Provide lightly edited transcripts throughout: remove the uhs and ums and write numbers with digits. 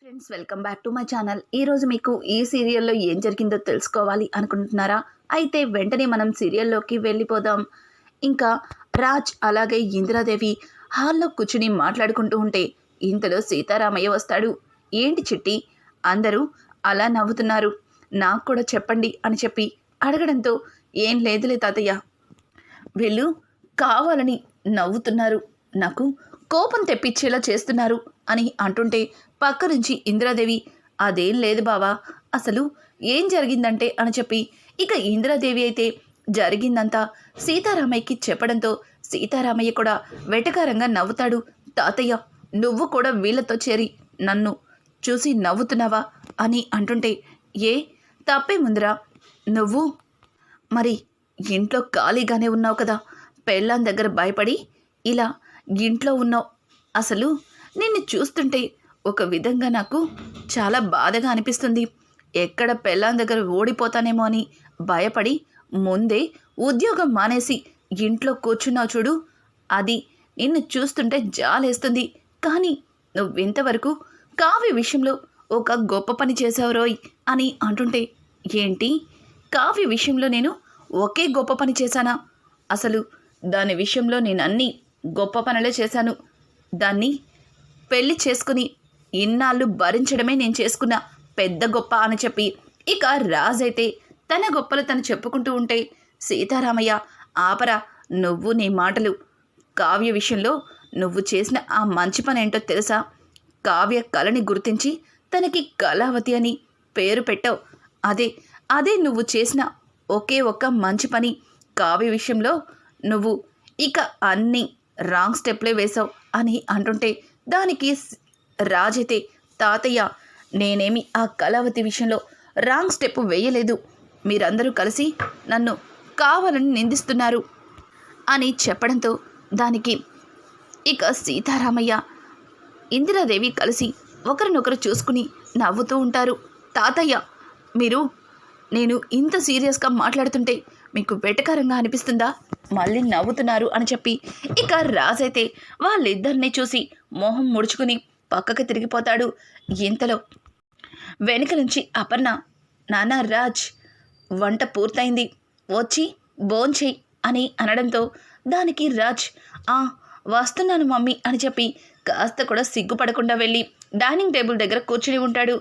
Friends, welcome back to my channel. ఈరోజు మీకు ఈ సీరియల్లో ఏం జరిగిందో తెలుసుకోవాలి అనుకుంటున్నారా? అయితే వెంటనే మనం సీరియల్లోకి వెళ్ళిపోదాం. ఇంకా రాజ్ అలాగే ఇందిరాదేవి హాల్లో కూర్చుని మాట్లాడుకుంటూ ఉంటే ఇంతలో సీతారామయ్య వస్తాడు. ఏంటి చిట్టి, అందరూ అలా నవ్వుతున్నారు, నాకు కూడా చెప్పండి అని చెప్పి అడగడంతో ఏం లేదులే తాతయ్య, వీళ్ళు కావాలని నవ్వుతున్నారు, నాకు కోపం తెప్పించేలా చేస్తున్నారు అని అంటుంటే పక్క నుంచి ఇందిరాదేవి అదేం లేదు బావా, అసలు ఏం జరిగిందంటే అని చెప్పి ఇక ఇందిరాదేవి అయితే జరిగిందంతా సీతారామయ్యకి చెప్పడంతో సీతారామయ్య కూడా వెటకారంగా నవ్వుతాడు. తాతయ్య, నువ్వు కూడా వీళ్ళతో చేరి నన్ను చూసి నవ్వుతున్నావా అని అంటుంటే ఏ తప్పేముందిరా, నువ్వు మరి ఇంట్లో ఖాళీగానే ఉన్నావు కదా, పెళ్ళాం దగ్గర భయపడి ఇలా ఇంట్లో ఉన్నావు. అసలు నిన్ను చూస్తుంటే ఒక విధంగా నాకు చాలా బాధగా అనిపిస్తుంది. ఎక్కడ పెళ్ళాం దగ్గర ఓడిపోతానేమో అని భయపడి ముందే ఉద్యోగం మానేసి ఇంట్లో కూర్చున్నావు చూడు, అది నిన్ను చూస్తుంటే జాలేస్తుంది. కానీ నువ్వింతవరకు కావ్య విషయంలో ఒక గొప్ప పని చేసావు రోయ్ అని అంటుంటే ఏంటి, కావ్య విషయంలో నేను ఒకే గొప్ప పని చేశానా? అసలు దాని విషయంలో నేను అన్నీ గొప్ప పనులే చేశాను. దాన్ని పెళ్లి చేసుకుని ఇన్నాళ్ళు భరించడమే నేను చేసుకున్న పెద్ద గొప్ప అని చెప్పి ఇక రాజైతే తన గొప్పలు తను చెప్పుకుంటూ ఉంటే సీతారామయ్య, ఆపరా నువ్వు నీ మాటలు. కావ్య విషయంలో నువ్వు చేసిన ఆ మంచి పని ఏంటో తెలుసా? కావ్య కళని గుర్తించి తనకి కళావతి అని పేరు పెట్టావు. అదే నువ్వు చేసిన ఒకే ఒక్క మంచి పని. కావ్య విషయంలో నువ్వు ఇక అన్నీ రాంగ్ స్టెప్లే వేశావు అని అంటుంటే దానికి రాజైతే తాతయ్య, నేనేమి ఆ కళావతి విషయంలో రాంగ్ స్టెప్ వేయలేదు, మీరందరూ కలిసి నన్ను కావాలని నిందిస్తున్నారు అని చెప్పడంతో దానికి ఇక సీతారామయ్య ఇందిరాదేవి కలిసి ఒకరినొకరు చూసుకుని నవ్వుతూ ఉంటారు. తాతయ్య, నేను ఇంత సీరియస్గా మాట్లాడుతుంటే మీకు వెటకారంగా అనిపిస్తుందా? మళ్ళీ నవ్వుతున్నారు అని చెప్పి ఇక రాజైతే వాళ్ళిద్దరినీ చూసి మొహం ముడుచుకుని పక్కకి తిరిగిపోతాడు. ఇంతలో వెనుక నుంచి అపర్ణ, నాన్న రాజ్, వంట పూర్తయింది, వచ్చి భోంచేయి అని అనడంతో దానికి రాజ్ వస్తున్నాను మమ్మీ అని చెప్పి కాస్త కూడా సిగ్గుపడకుండా వెళ్ళి డైనింగ్ టేబుల్ దగ్గర కూర్చుని ఉంటాడు.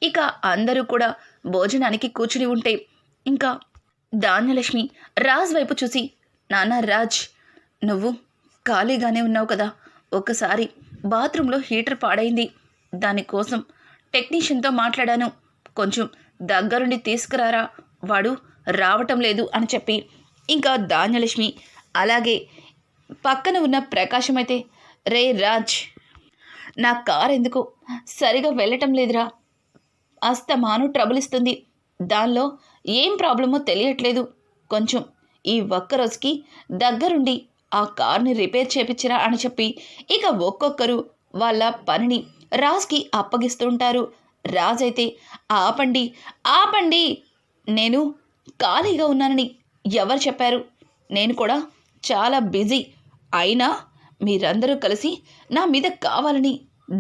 ఇక అందరూ కూడా భోజనానికి కూర్చుని ఉంటే ఇంకా ధాన్యలక్ష్మి రాజ్ వైపు చూసి, నాన్న రాజ్, నువ్వు ఖాళీగానే ఉన్నావు కదా, ఒకసారి బాత్రూంలో హీటర్ పాడైంది, దానికోసం టెక్నీషియన్తో మాట్లాడాను, కొంచెం దగ్గరుండి తీసుకురారా, వాడు రావటం లేదు అని చెప్పి ఇంకా ధాన్యలక్ష్మి అలాగే పక్కన ఉన్న ప్రకాశం అయితే, రే రాజ్, నా కార్ ఎందుకు సరిగా వెళ్ళటం లేదురా, అస్తమాను ట్రబుల్ ఇస్తుంది, దానిలో ఏం ప్రాబ్లమో తెలియట్లేదు, కొంచెం ఈ ఒక్కరోజుకి దగ్గరుండి ఆ కార్ని రిపేర్ చేపించిరా అని చెప్పి ఇక ఒక్కొక్కరు వాళ్ళ పనిని రాజ్కి అప్పగిస్తుంటారు. రాజ్ అయితే ఆపండి, నేను ఖాళీగా ఉన్నానని ఎవరు చెప్పారు? నేను కూడా చాలా బిజీ, అయినా మీరందరూ కలిసి నా మీద కావాలని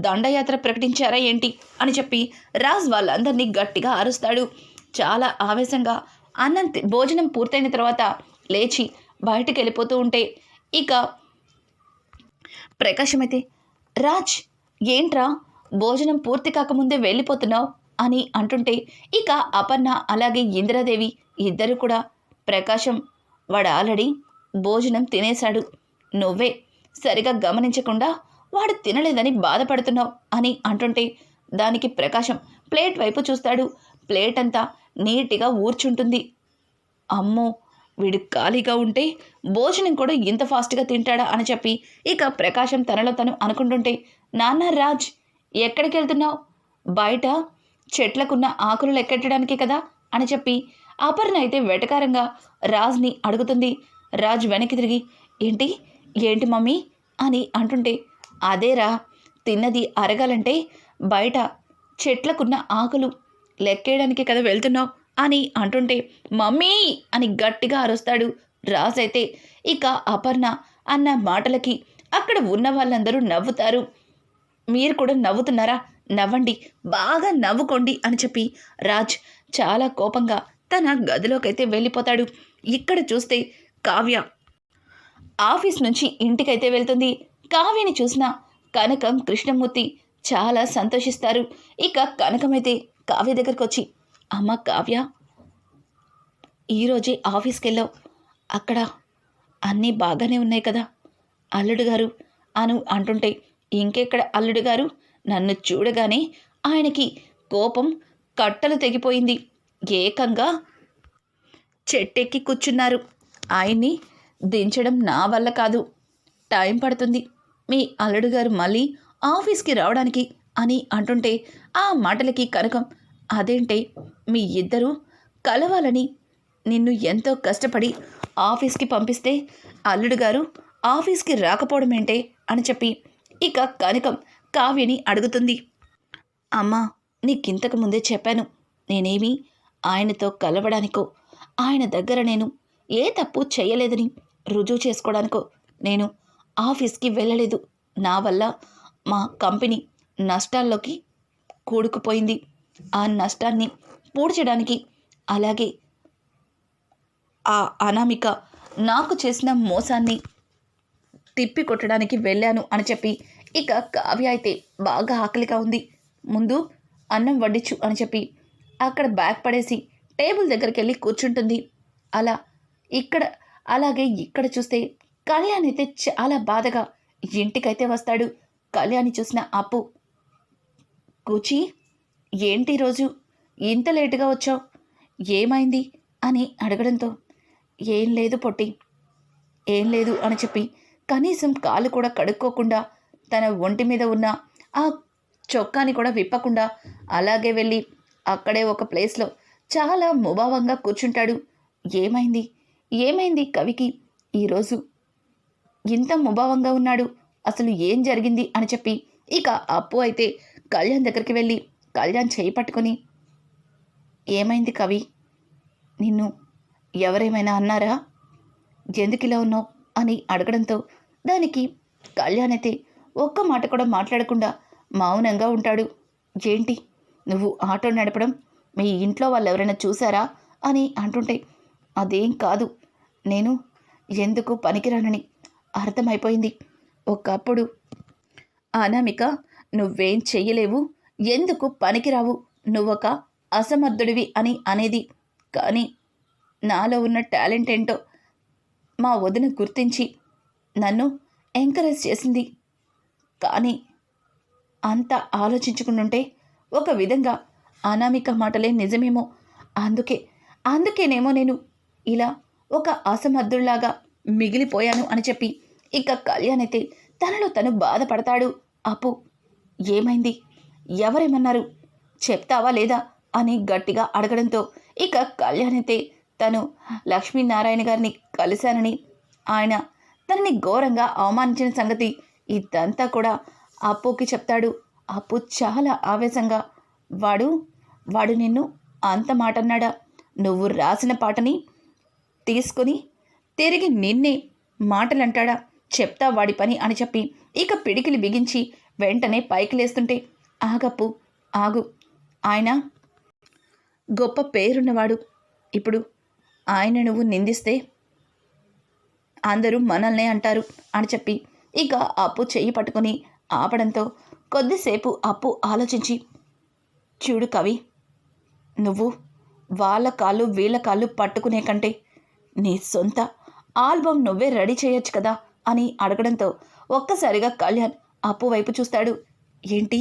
దండయాత్ర ప్రకటించారా ఏంటి అని చెప్పి రాజ్ వాళ్ళందరినీ గట్టిగా అరుస్తాడు. చాలా ఆవేశంగా భోజనం పూర్తయిన తర్వాత లేచి బయటికి వెళ్ళిపోతూ ఉంటే ఇక ప్రకాశం అయితే, రాజ్ ఏంట్రా భోజనం పూర్తి కాకముందే వెళ్ళిపోతున్నావు అని అంటుంటే ఇక అపర్ణ అలాగే ఇందిరాదేవి ఇద్దరు కూడా, ప్రకాశం, వాడు ఆల్రెడీ భోజనం తినేశాడు, నువ్వే సరిగా గమనించకుండా వాడు తినలేదని బాధపడుతున్నావు అని అంటుంటే దానికి ప్రకాశం ప్లేట్ వైపు చూస్తాడు. ప్లేట్ అంతా నీట్గా ఊర్చుంటుంది. అమ్మో, వీడు ఖాళీగా ఉంటే భోజనం కూడా ఇంత ఫాస్ట్గా తింటాడా అని చెప్పి ఇక ప్రకాశం తనలో తను అనుకుంటుంటే, నాన్న రాజ్, ఎక్కడికి వెళ్తున్నావు? బయట చెట్లకున్న ఆకులు లెక్కెట్టడానికి కదా అని చెప్పి అపర్ణ అయితే వెటకారంగా రాజ్ని అడుగుతుంది. రాజ్ వెనక్కి తిరిగి, ఏంటి మమ్మీ అని అంటుంటే, అదేరా, తిన్నది అరగాలంటే బయట చెట్లకున్న ఆకులు లెక్కేయడానికి కదా వెళ్తున్నావు అని అంటుంటే, మమ్మీ అని గట్టిగా అరుస్తాడు. రాజ్ అయితే ఇక అపర్ణ అన్న మాటలకి అక్కడ ఉన్న వాళ్ళందరూ నవ్వుతారు. మీరు కూడా నవ్వుతున్నారా? నవ్వండి, బాగా నవ్వుకోండి అని చెప్పి రాజ్ చాలా కోపంగా తన గదిలోకైతే వెళ్ళిపోతాడు. ఇక్కడ చూస్తే కావ్య ఆఫీస్ నుంచి ఇంటికైతే వెళ్తుంది. కావ్యని చూసిన కనకం, కృష్ణమూర్తి చాలా సంతోషిస్తారు. ఇక కనకమైతే కావ్య దగ్గరకు వచ్చి, అమ్మ కావ్య, ఈరోజే ఆఫీస్కి వెళ్ళావు, అక్కడ అన్నీ బాగానే ఉన్నాయి కదా అల్లుడు గారు అను అంటుంటే, ఇంకెక్కడ అల్లుడు గారు, నన్ను చూడగానే ఆయనకి కోపం కట్టలు తెగిపోయింది, ఏకంగా చెట్టెక్కి కూర్చున్నారు. ఆయన్ని దించడం నా వల్ల కాదు, టైం పడుతుంది మీ అల్లుడు గారు మళ్ళీ ఆఫీస్కి రావడానికి అని అంటుంటే, ఆ మాటలకి కనకం, అదేంటే మీ ఇద్దరూ కలవాలని నిన్ను ఎంతో కష్టపడి ఆఫీస్కి పంపిస్తే అల్లుడు గారు ఆఫీస్కి రాకపోవడం ఏంటే అని చెప్పి ఇక కనకం కావ్యని అడుగుతుంది. అమ్మా, నీకింతకు ముందే చెప్పాను, నేనేమీ ఆయనతో కలవడానికో ఆయన దగ్గర నేను ఏ తప్పు చేయలేదని రుజువు చేసుకోవడానికో నేను ఆఫీస్కి వెళ్ళలేదు. నా వల్ల మా కంపెనీ నష్టాల్లోకి కూడుకుపోయింది. ఆ నష్టాన్ని పూడ్చడానికి, అలాగే ఆ అనామిక నాకు చేసిన మోసాన్ని తిప్పికొట్టడానికి వెళ్ళాను అని చెప్పి ఇక కావ్య అయితే బాగా ఆకలిగా ఉంది, ముందు అన్నం వడ్డించు అని చెప్పి అక్కడ బ్యాగ్ పడేసి టేబుల్ దగ్గరికి వెళ్ళి కూర్చుంటుంది. అలాగే ఇక్కడ చూస్తే కళ్యాణ్ అయితే చాలా బాధగా ఇంటికైతే వస్తాడు. కళ్యాణ్ని చూసిన అప్పు, కూచి, ఏంటి రోజు ఇంత లేటుగా వచ్చావు, ఏమైంది అని అడగడంతో, ఏం లేదు పొట్టి, ఏం లేదు అని చెప్పి కనీసం కాలు కూడా కడుక్కోకుండా తన ఒంటి మీద ఉన్న ఆ చొక్కాని కూడా విప్పకుండా అలాగే వెళ్ళి అక్కడే ఒక ప్లేస్లో చాలా ముభావంగా కూర్చుంటాడు. ఏమైంది కవికి ఈరోజు ఇంత ముభావంగా ఉన్నాడు, అసలు ఏం జరిగింది అని చెప్పి ఇక అప్పు అయితే కళ్యాణ్ దగ్గరికి వెళ్ళి కళ్యాణ్ చేయి పట్టుకొని, ఏమైంది కవి, నిన్ను ఎవరేమైనా అన్నారా, ఎందుకు ఇలా ఉన్నావు అని అడగడంతో దానికి కళ్యాణ్ అయితే ఒక్క మాట కూడా మాట్లాడకుండా మౌనంగా ఉంటాడు. ఏంటి నువ్వు ఆటో నడపడం మీ ఇంట్లో వాళ్ళు ఎవరైనా చూసారా అని అంటుంటే, అదేం కాదు, నేను ఎందుకు పనికిరానని అర్థమైపోయింది. ఒకప్పుడు అనామిక నువ్వేం చెయ్యలేవు, ఎందుకు పనికిరావు, నువ్వొక అసమర్థుడివి అని అనేది, కానీ నాలో ఉన్న టాలెంట్ ఏంటో మా వదిన గుర్తించి నన్ను ఎంకరేజ్ చేసింది. కానీ అంత ఆలోచించుకుంటుంటే ఒక విధంగా అనామిక మాటలే నిజమేమో, అందుకేనేమో నేను ఇలా ఒక అసమర్థుల్లాగా మిగిలిపోయాను అని చెప్పి ఇక కళ్యాణ్ అయితే తనలో తను బాధపడతాడు. అప్పు, ఏమైంది, ఎవరేమన్నారు, చెప్తావా లేదా అని గట్టిగా అడగడంతో ఇక కళ్యాణ్ అయితే తను లక్ష్మీనారాయణ గారిని కలిశానని, ఆయన తనని ఘోరంగా అవమానించిన సంగతి ఇదంతా కూడా అప్పుకి చెప్తాడు. అప్పు చాలా ఆవేశంగా, వాడు నిన్ను అంత మాట అన్నాడా, నువ్వు రాసిన పాటని తీసుకొని తిరిగి నిన్నే మాటలంటాడా, చెప్తా వాడి పని అని చెప్పి ఇక పిడికిలి బిగించి వెంటనే పైకి లేస్తుంటే, ఆగప్పు, ఆగు, ఆయన గొప్ప పేరున్నవాడు, ఇప్పుడు ఆయన నువ్వు నిందిస్తే అందరూ మనల్నే అంటారు అని చెప్పి ఇక అప్పు చెయ్యి పట్టుకొని ఆపడంతో కొద్దిసేపు అప్పు ఆలోచించి, చూడు కవి, నువ్వు వాళ్ళ కాళ్ళు వీళ్ళ కాళ్ళు పట్టుకునే కంటే నీ సొంత ఆల్బమ్ నువ్వే రెడీ చేయొచ్చు కదా అని అడగడంతో ఒక్కసారిగా కళ్యాణ్ అప్పు వైపు చూస్తాడు. ఏంటి,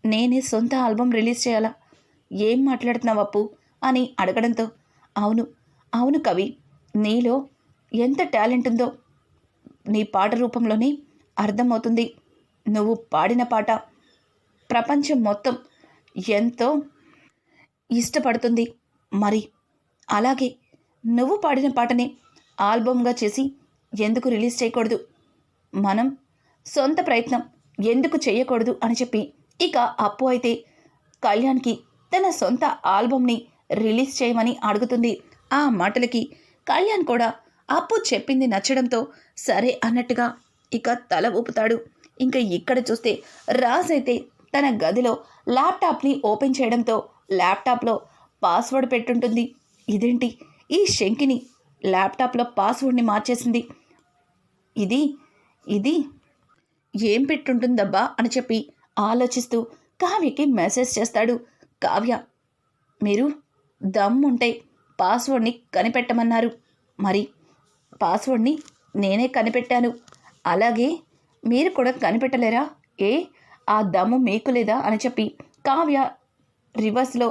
నేనే సొంత ఆల్బమ్ రిలీజ్ చేయాలా, ఏం మాట్లాడుతున్నావు అప్పు అని అడగడంతో, అవును కవి, నీలో ఎంత టాలెంట్ ఉందో నీ పాట రూపంలోనే అర్థమవుతుంది. నువ్వు పాడిన పాట ప్రపంచం మొత్తం ఎంతో ఇష్టపడుతుంది. మరి అలాగే నువ్వు పాడిన పాటని ఆల్బమ్గా చేసి ఎందుకు రిలీజ్ చేయకూడదు, మనం సొంత ప్రయత్నం ఎందుకు చేయకూడదు అని చెప్పి ఇక అప్పు అయితే కళ్యాణ్కి తన సొంత ఆల్బమ్ని రిలీజ్ చేయమని అడుగుతుంది. ఆ మాటలకి కళ్యాణ్ కూడా అప్పు చెప్పింది నచ్చడంతో సరే అన్నట్టుగా ఇక తల ఊపుతాడు. ఇంకా ఇక్కడ చూస్తే రాజ్ అయితే తన గదిలో ల్యాప్టాప్ని ఓపెన్ చేయడంతో ల్యాప్టాప్లో పాస్వర్డ్ పెట్టుంటుంది. ఇదేంటి, ఈ శంకిని ల్యాప్టాప్లో పాస్వర్డ్ని మార్చేసింది, ఇది ఇది ఏం పెట్టుంటుందబ్బా అని చెప్పి ఆలోచిస్తూ కావ్యకి మెసేజ్ చేస్తాడు. కావ్య, మీరు దమ్ముంటే పాస్వర్డ్ని కనిపెట్టమన్నారు, మరి పాస్వర్డ్ని నేనే కనిపెట్టాను, అలాగే మీరు కూడా కనిపెట్టలేరా, ఏ ఆ దమ్ము మీకు లేదా అని చెప్పి కావ్య రివర్స్లో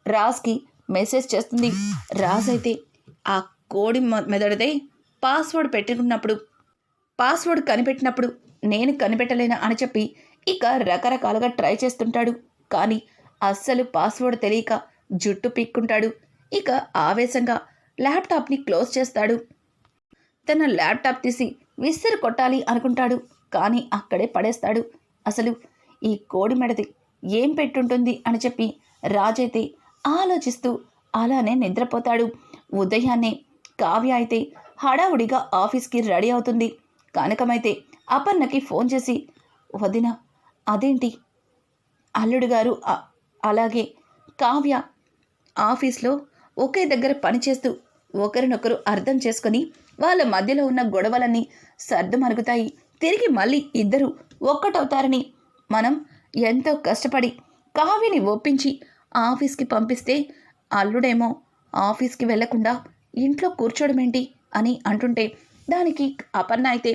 రాజ్కి మెసేజ్ చేస్తుంది. రాజ్ అయితే ఆ కోడి మెదడుదే పాస్వర్డ్ పెట్టుకున్నప్పుడు, పాస్వర్డ్ కనిపెట్టినప్పుడు నేను కనిపెట్టలేనా అని చెప్పి ఇక రకరకాలుగా ట్రై చేస్తుంటాడు. కానీ అస్సలు పాస్వర్డ్ తెలియక జుట్టు పీక్కుంటాడు. ఇక ఆవేశంగా ల్యాప్టాప్ని క్లోజ్ చేస్తాడు. తన ల్యాప్టాప్ తీసి విసిరి కొట్టాలి అనుకుంటాడు, కానీ అక్కడే పడేస్తాడు. అసలు ఈ కోడి మెడది ఏం పెట్టుంటుంది అని చెప్పి రాజైతే ఆలోచిస్తూ అలానే నిద్రపోతాడు. ఉదయాన్నే కావ్య అయితే హడావుడిగా ఆఫీస్కి రెడీ అవుతుంది. కనకమైతే అపర్ణకి ఫోన్ చేసి, వదిన, అదేంటి అల్లుడు గారు అలాగే కావ్య ఆఫీస్లో ఒకే దగ్గర పనిచేస్తూ ఒకరినొకరు అర్థం చేసుకొని వాళ్ళ మధ్యలో ఉన్న గొడవలన్నీ సర్దుమరుగుతాయి, తిరిగి మళ్ళీ ఇద్దరు ఒక్కటవుతారని మనం ఎంతో కష్టపడి కావ్యని ఒప్పించి ఆఫీస్కి పంపిస్తే అల్లుడేమో ఆఫీస్కి వెళ్లకుండా ఇంట్లో కూర్చోడమేంటి అని అంటుంటే దానికి అపర్ణ అయితే,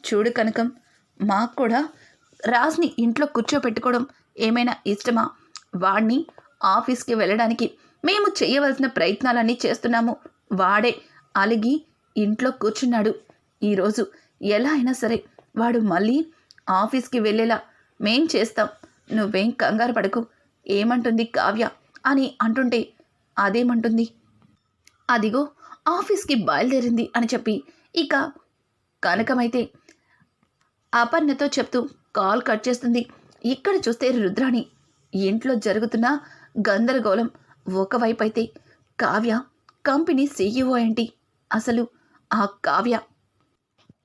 చూడు కనకం, మాకు కూడా రాజ్ని ఇంట్లో కూర్చోపెట్టుకోవడం ఏమైనా ఇష్టమా, వాడిని ఆఫీస్కి వెళ్ళడానికి మేము చేయవలసిన ప్రయత్నాలన్నీ చేస్తున్నాము, వాడే అలిగి ఇంట్లో కూర్చున్నాడు, ఈరోజు ఎలా అయినా సరే వాడు మళ్ళీ ఆఫీస్కి వెళ్ళేలా మేం చేస్తాం, నువ్వేం కంగారు పడకు, ఏమంటుంది కావ్య అని అంటుంటే, అదేమంటుంది, అదిగో ఆఫీస్కి బయలుదేరింది అని చెప్పి ఇక కనకమైతే అపర్ణతో చెప్తూ కాల్ కట్ చేస్తుంది. ఇక్కడ చూస్తే రుద్రాణి ఇంట్లో జరుగుతున్న గందరగోళం ఒకవైపు అయితే కావ్య కంపెనీ సీఈఓ ఏంటి, అసలు ఆ కావ్య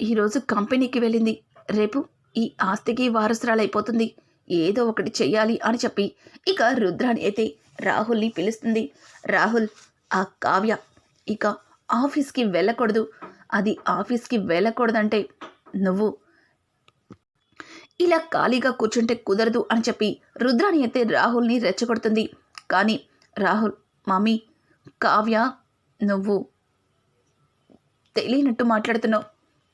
ఈరోజు కంపెనీకి వెళ్ళింది, రేపు ఈ ఆస్తికి వారసురాలైపోతుంది, ఏదో ఒకటి చెయ్యాలి అని చెప్పి ఇక రుద్రాణి అయితే రాహుల్ని పిలుస్తుంది. రాహుల్, ఆ కావ్య ఇక ఆఫీస్కి వెళ్ళకూడదు, అది ఆఫీస్కి వెళ్ళకూడదంటే నువ్వు ఇలా ఖాళీగా కూర్చుంటే కుదరదు అని చెప్పి రుద్రాణి అయితే రాహుల్ని రెచ్చగొడుతుంది. కానీ రాహుల్, మమ్మీ, కావ్య, నువ్వు తెలియనట్టు మాట్లాడుతున్నావు,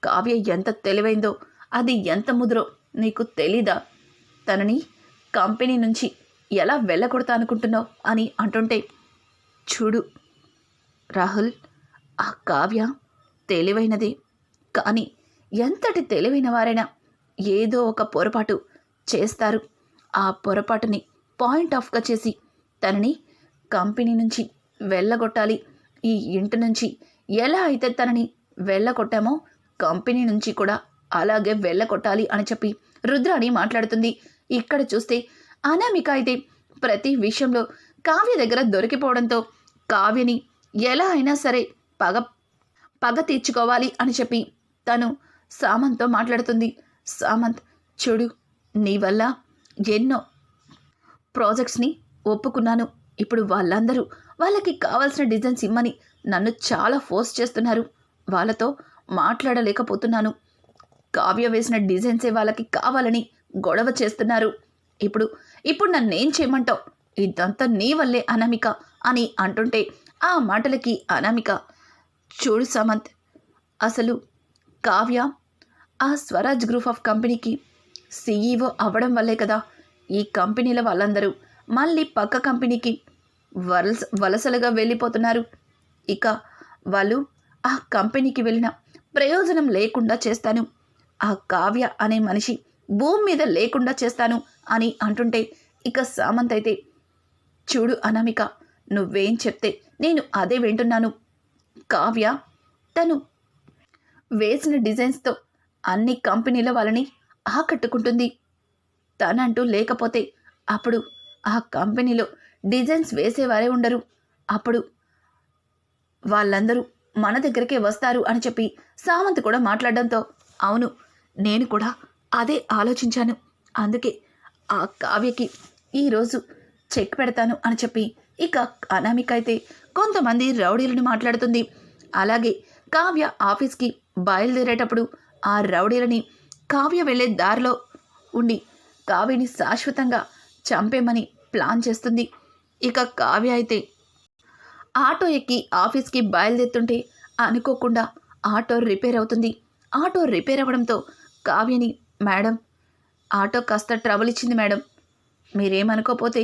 కావ్య ఎంత తెలివైందో, అది ఎంత ముదురో నీకు తెలీదా, తనని కంపెనీ నుంచి ఎలా వెళ్ళగొడతా అనుకుంటున్నావు అని అంటుంటే, చూడు రాహుల్, ఆ కావ్య తెలివైనదే, కానీ ఎంతటి తెలివైన వారైనా ఏదో ఒక పొరపాటు చేస్తారు, ఆ పొరపాటుని పాయింట్ ఆఫ్గా చేసి తనని కంపెనీ నుంచి వెళ్ళగొట్టాలి, ఈ ఇంటి నుంచి ఎలా అయితే తనని వెళ్ళగొట్టామో కంపెనీ నుంచి కూడా అలాగే వెళ్ళగొట్టాలి అని చెప్పి రుద్రాణి మాట్లాడుతుంది. ఇక్కడ చూస్తే అనామిక అయితే ప్రతి విషయంలో కావ్య దగ్గర దొరికిపోవడంతో కావ్యని ఎలా అయినా సరే పగ తీర్చుకోవాలి అని చెప్పి తను సామంత్తో మాట్లాడుతుంది. సామంత్, చూడు, నీ వల్ల ఎన్నో ప్రాజెక్ట్స్ని ఒప్పుకున్నాను, ఇప్పుడు వాళ్ళందరూ వాళ్ళకి కావాల్సిన డిజైన్స్ ఇమ్మని నన్ను చాలా ఫోర్స్ చేస్తున్నారు, వాళ్ళతో మాట్లాడలేకపోతున్నాను, కావ్య వేసిన డిజైన్సే వాళ్ళకి కావాలని గొడవ చేస్తున్నారు, ఇప్పుడు నన్నేం చేయమంటావు, ఇదంతా నీ వల్లే అనామిక అని అంటుంటే ఆ మాటలకి అనామిక, చూడు సామంత్, అసలు కావ్య ఆ స్వరాజ్ గ్రూప్ ఆఫ్ కంపెనీకి సీఈఓ అవ్వడం వల్లే కదా ఈ కంపెనీల వాళ్ళందరూ మళ్ళీ పక్క కంపెనీకి వలసలుగా వెళ్ళిపోతున్నారు, ఇక వాళ్ళు ఆ కంపెనీకి వెళ్ళిన ప్రయోజనం లేకుండా చేస్తాను, ఆ కావ్య అనే మనిషి భూమి మీద లేకుండా చేస్తాను అని అంటుంటే ఇక సామంత్ అయితే, చూడు అనామిక, నువ్వేం చెప్తే నేను అదే వింటున్నాను, కావ్య తను వేసిన డిజైన్స్తో అన్ని కంపెనీల వాళ్ళని ఆకట్టుకుంటుంది, తనంటూ లేకపోతే అప్పుడు ఆ కంపెనీలో డిజైన్స్ వేసేవారే ఉండరు, అప్పుడు వాళ్ళందరూ మన దగ్గరికే వస్తారు అని చెప్పి సామంత్ కూడా మాట్లాడడంతో, అవును, నేను కూడా అదే ఆలోచించాను, అందుకే ఆ కావ్యకి ఈరోజు చెక్ పెడతాను అని చెప్పి ఇక అనామిక అయితే కొంతమంది రౌడీలను మాట్లాడుతుంది. అలాగే కావ్య ఆఫీస్కి బయలుదేరేటప్పుడు ఆ రౌడీలని కావ్య వెళ్ళే దారిలో ఉండి కావ్యని శాశ్వతంగా చంపేమని ప్లాన్ చేస్తుంది. ఇక కావ్య అయితే ఆటో ఎక్కి ఆఫీస్కి బయలుదేరుతుంటే అనుకోకుండా ఆటో రిపేర్ అవుతుంది. ఆటో రిపేర్ అవ్వడంతో కావ్యని, మేడం ఆటో కాస్త ట్రబుల్ ఇచ్చింది మేడం, మీరేమనుకోపోతే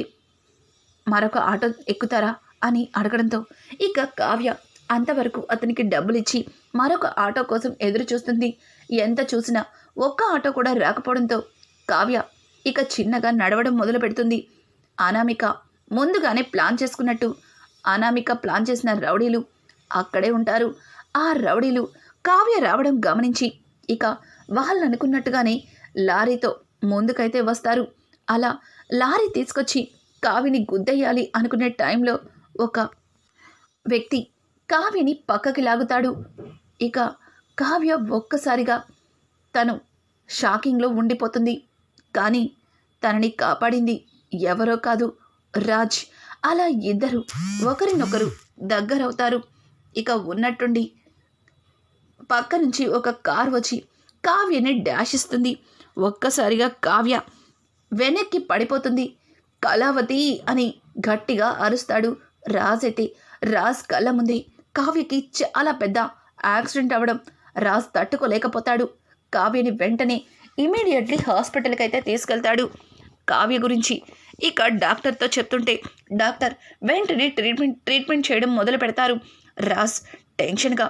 మరొక ఆటో ఎక్కుతారా అని అడగడంతో ఇక కావ్య అంతవరకు అతనికి డబ్బులిచ్చి మరొక ఆటో కోసం ఎదురు చూస్తుంది. ఎంత చూసినా ఒక్క ఆటో కూడా రాకపోవడంతో కావ్య ఇక చిన్నగా నడవడం మొదలు పెడుతుంది. అనామిక ముందుగానే ప్లాన్ చేసుకున్నట్టు అనామిక ప్లాన్ చేసిన రౌడీలు అక్కడే ఉంటారు. ఆ రౌడీలు కావ్య రావడం గమనించి ఇక వాళ్ళు అనుకున్నట్టుగానే లారీతో ముందుకైతే వస్తారు. అలా లారీ తీసుకొచ్చి కావ్యని గుద్దయ్యాలి అనుకునే టైంలో ఒక వ్యక్తి కావ్యని పక్కకి లాగుతాడు. ఇక కావ్య ఒక్కసారిగా తను షాకింగ్లో ఉండిపోతుంది. కానీ తనని కాపాడింది ఎవరో కాదు, రాజ్. అలా ఇద్దరు ఒకరినొకరు దగ్గరవుతారు. ఇక ఉన్నట్టుండి పక్క నుంచి ఒక కార్ వచ్చి కావ్యని డాష్ ఇస్తుంది. ఒక్కసారిగా కావ్య వెనక్కి పడిపోతుంది. కళావతి అని గట్టిగా అరుస్తాడు రాజ్. అయితే రాజ్ కళ్ళ ముందే కావ్యకి చాలా పెద్ద యాక్సిడెంట్ అవ్వడం రాజ్ తట్టుకోలేకపోతాడు. కావ్యని వెంటనే ఇమీడియట్లీ హాస్పిటల్కి అయితే తీసుకెళ్తాడు. కావ్య గురించి ఇక డాక్టర్తో చెప్తుంటే డాక్టర్ వెంటనే ట్రీట్మెంట్ చేయడం మొదలు పెడతారు. రాజ్ టెన్షన్గా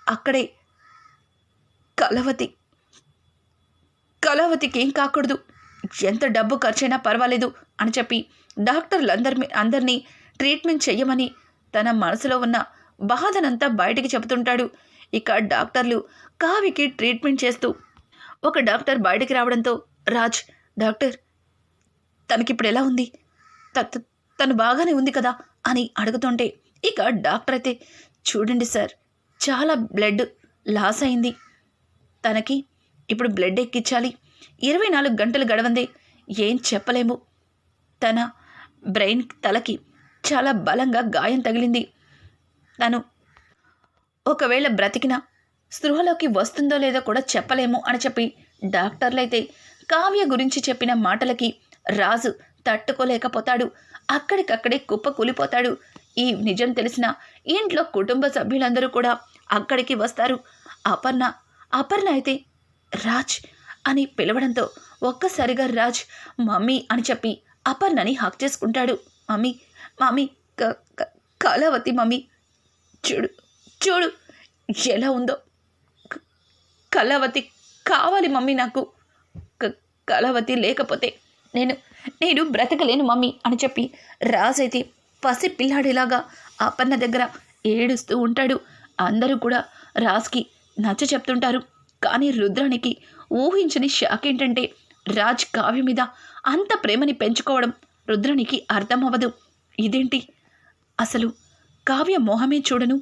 అక్కడే కళావతికి ఏం కాకూడదు, ఎంత డబ్బు ఖర్చైనా పర్వాలేదు అని చెప్పి అందరినీ ట్రీట్మెంట్ చెయ్యమని తన మనసులో ఉన్న బాధనంతా బయటికి చెబుతుంటాడు. ఇక డాక్టర్లు కావ్యకి ట్రీట్మెంట్ చేస్తూ ఒక డాక్టర్ బయటికి రావడంతో రాజ్, డాక్టర్ తనకిప్పుడు ఎలా ఉంది, తను బాగానే ఉంది కదా అని అడుగుతుంటే ఇక డాక్టర్ అయితే, చూడండి సార్, చాలా బ్లడ్ లాస్ అయింది, తనకి ఇప్పుడు బ్లడ్ ఎక్కించాలి, 24 గంటలు గడవందే ఏం చెప్పలేము, తన బ్రెయిన్ తలకి చాలా బలంగా గాయం తగిలింది, తను ఒకవేళ బ్రతికినా స్పృహలోకి వస్తుందో లేదో కూడా చెప్పలేము అని చెప్పి డాక్టర్లైతే కావ్య గురించి చెప్పిన మాటలకి రాజు తట్టుకోలేకపోతాడు. అక్కడికక్కడే కుప్పకూలిపోతాడు. ఈ నిజం తెలిసిన ఇంట్లో కుటుంబ సభ్యులందరూ కూడా అక్కడికి వస్తారు. అపర్ణ అయితే రాజ్ అని పిలవడంతో ఒక్కసారిగా రాజ్ మమ్మీ అని చెప్పి అపర్ణని హక్ చేసుకుంటాడు. మమ్మీ కళావతి మమ్మీ, చూడు ఎలా ఉందో, కళావతి కావాలి మమ్మీ, నాకు కళావతి లేకపోతే నేను బ్రతకలేను మమ్మీ అని చెప్పి రాజ్ అయితే పసి పిల్లాడిలాగా అపర్ణ దగ్గర ఏడుస్తూ ఉంటాడు. అందరూ కూడా రాజ్కి నచ్చ చెప్తుంటారు. కానీ రుద్రానికి ఊహించని షాక్ ఏంటంటే రాజ్ కావ్య మీద అంత ప్రేమని పెంచుకోవడం రుద్రానికి అర్థమవ్వదు. ఇదేంటి, అసలు కావ్య మోహమే చూడను,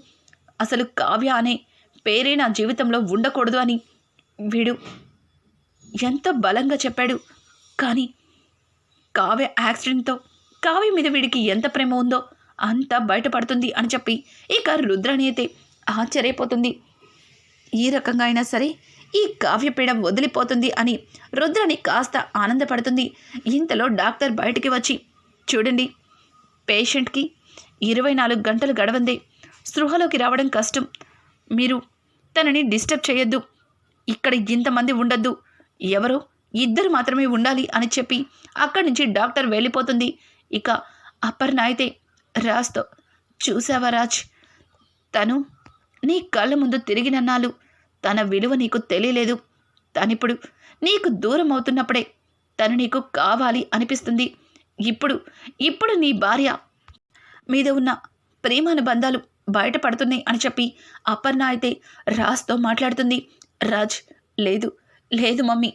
అసలు కావ్య అనే పేరే నా జీవితంలో ఉండకూడదు అని వీడు ఎంత బలంగా చెప్పాడు. కానీ కావ్య యాక్సిడెంట్తో కావ్య మీద వీడికి ఎంత ప్రేమ ఉందో అంత బయటపడుతుంది అని చెప్పి ఇక రుద్రాణి అయితే ఆశ్చర్యపోతుంది. ఈ రకంగా అయినా సరే ఈ కావ్యపీడ వదిలిపోతుంది అని రుద్రాణి కాస్త ఆనందపడుతుంది. ఇంతలో డాక్టర్ బయటికి వచ్చి, చూడండి, పేషెంట్కి 24 గంటలు గడవందే స్పృహలోకి రావడం కష్టం, మీరు తనని డిస్టర్బ్ చేయొద్దు, ఇక్కడ ఇంతమంది ఉండొద్దు, ఎవరో 2 మాత్రమే ఉండాలి అని చెప్పి అక్కడి నుంచి డాక్టర్ వెళ్ళిపోతుంది. ఇక అపర్ణ అయితే రాజ్తో, చూసావా రాజ్, తను నీ కళ్ళ ముందు తిరిగినన్నాళ్ళు తన విలువ నీకు తెలియలేదు, తనిప్పుడు నీకు దూరం అవుతున్నప్పుడే తను నీకు కావాలి అనిపిస్తుంది, ఇప్పుడు నీ భార్య మీద ఉన్న ప్రేమానుబంధాలు బయటపడుతున్నాయి అని చెప్పి అపర్ణ అయితే రాజ్తో మాట్లాడుతుంది. రాజ్, లేదు మమ్మీ,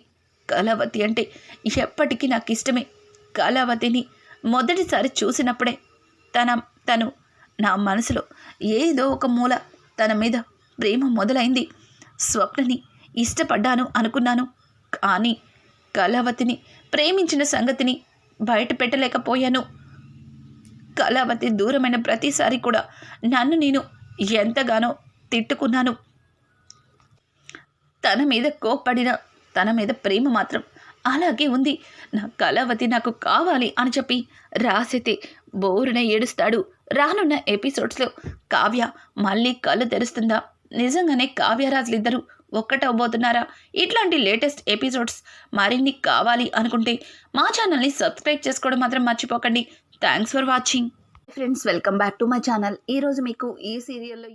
కళావతి అంటే ఎప్పటికీ నాకు ఇష్టమే, కళావతిని మొదటిసారి చూసినప్పుడే తను నా మనసులో ఏదో ఒక మూల తన మీద ప్రేమ మొదలైంది, స్వప్నని ఇష్టపడ్డాను అనుకున్నాను, కానీ కళావతిని ప్రేమించిన సంగతిని బయట పెట్టలేకపోయాను. కళావతి దూరమైన ప్రతిసారి కూడా నన్ను నేను ఎంతగానో తిట్టుకున్నాను. తన మీద కోప్పడిన తన మీద ప్రేమ మాత్రం అలాగే ఉంది. నా కళావతి నాకు కావాలి అని చెప్పి రాసైతే బోరున ఏడుస్తాడు. రానున్న ఎపిసోడ్స్లో కావ్య మళ్ళీ కళ్ళు తెరుస్తుందా? నిజంగానే కావ్యరాజులిద్దరూ ఒక్కటవబోతున్నారా? ఇట్లాంటి లేటెస్ట్ ఎపిసోడ్స్ మరిన్ని కావాలి అనుకుంటే మా ఛానల్ని సబ్స్క్రైబ్ చేసుకోవడం మాత్రం మర్చిపోకండి. Thanks for watching. Friends, welcome back to my channel. ఈరోజు మీకు ఈ సీరియల్లో